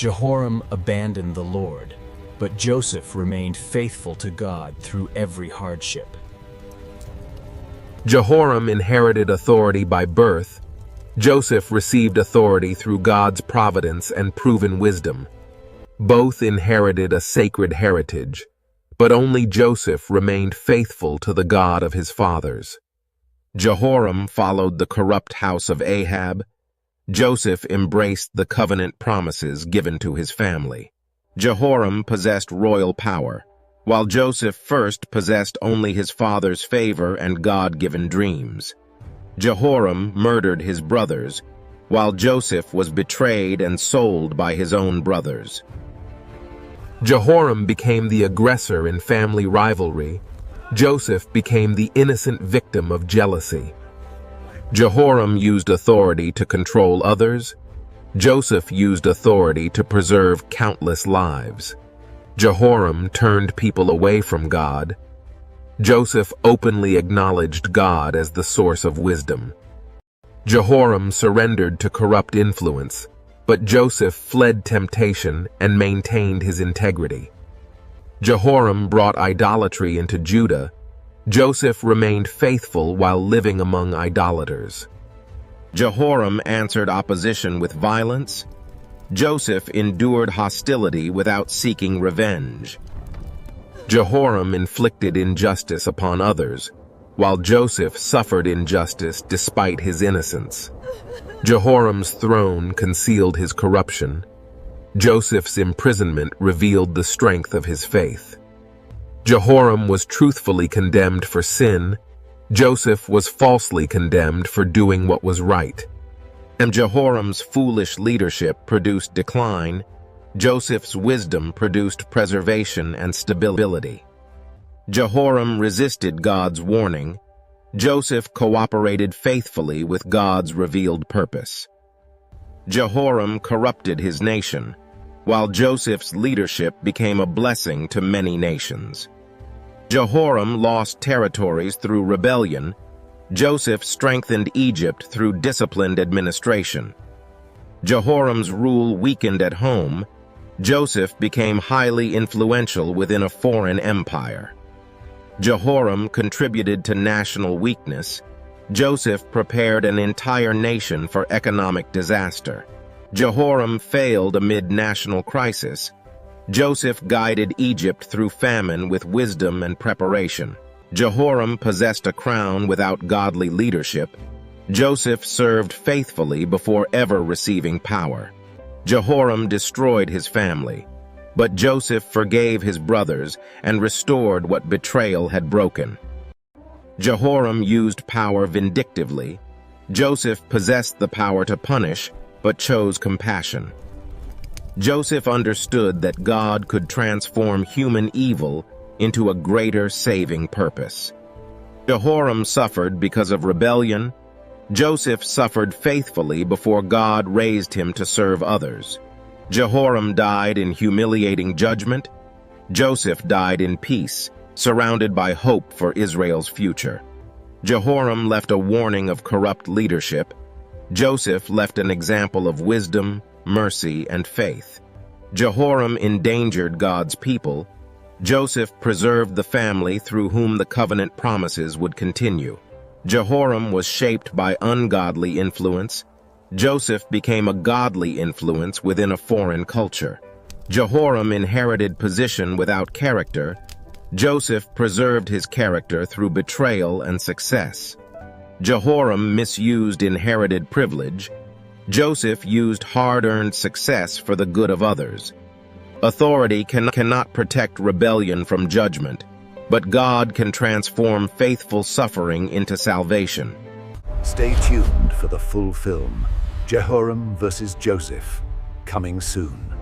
Jehoram abandoned the Lord, but Joseph remained faithful to God through every hardship. Jehoram inherited authority by birth. Joseph received authority through God's providence and proven wisdom. Both inherited a sacred heritage, but only Joseph remained faithful to the God of his fathers. Jehoram followed the corrupt house of Ahab. Joseph embraced the covenant promises given to his family. Jehoram possessed royal power, while Joseph first possessed only his father's favor and God-given dreams. Jehoram murdered his brothers, while Joseph was betrayed and sold by his own brothers. Jehoram became the aggressor in family rivalry. Joseph became the innocent victim of jealousy. Jehoram used authority to control others. Joseph used authority to preserve countless lives. Jehoram turned people away from God. Joseph openly acknowledged God as the source of wisdom. Jehoram surrendered to corrupt influence, but Joseph fled temptation and maintained his integrity. Jehoram brought idolatry into Judah. Joseph remained faithful while living among idolaters. Jehoram answered opposition with violence. Joseph endured hostility without seeking revenge. Jehoram inflicted injustice upon others, while Joseph suffered injustice despite his innocence. Jehoram's throne concealed his corruption. Joseph's imprisonment revealed the strength of his faith. Jehoram was truthfully condemned for sin. Joseph was falsely condemned for doing what was right. And Jehoram's foolish leadership produced decline. Joseph's wisdom produced preservation and stability. Jehoram resisted God's warning. Joseph cooperated faithfully with God's revealed purpose. Jehoram corrupted his nation, while Joseph's leadership became a blessing to many nations. Jehoram lost territories through rebellion. Joseph strengthened Egypt through disciplined administration. Jehoram's rule weakened at home. Joseph became highly influential within a foreign empire. Jehoram contributed to national weakness. Joseph prepared an entire nation for economic disaster. Jehoram failed amid national crisis. Joseph guided Egypt through famine with wisdom and preparation. Jehoram possessed a crown without godly leadership. Joseph served faithfully before ever receiving power. Jehoram destroyed his family, but Joseph forgave his brothers and restored what betrayal had broken. Jehoram used power vindictively. Joseph possessed the power to punish, but chose compassion. Joseph understood that God could transform human evil into a greater saving purpose. Jehoram suffered because of rebellion. Joseph suffered faithfully before God raised him to serve others. Jehoram died in humiliating judgment. Joseph died in peace, surrounded by hope for Israel's future. Jehoram left a warning of corrupt leadership. Joseph left an example of wisdom, mercy, and faith. Jehoram endangered God's people. Joseph preserved the family through whom the covenant promises would continue. Jehoram was shaped by ungodly influence. Joseph became a godly influence within a foreign culture. Jehoram inherited position without character. Joseph preserved his character through betrayal and success. Jehoram misused inherited privilege. Joseph used hard-earned success for the good of others. Authority cannot protect rebellion from judgment, but God can transform faithful suffering into salvation. Stay tuned for the full film, Jehoram vs. Joseph, coming soon.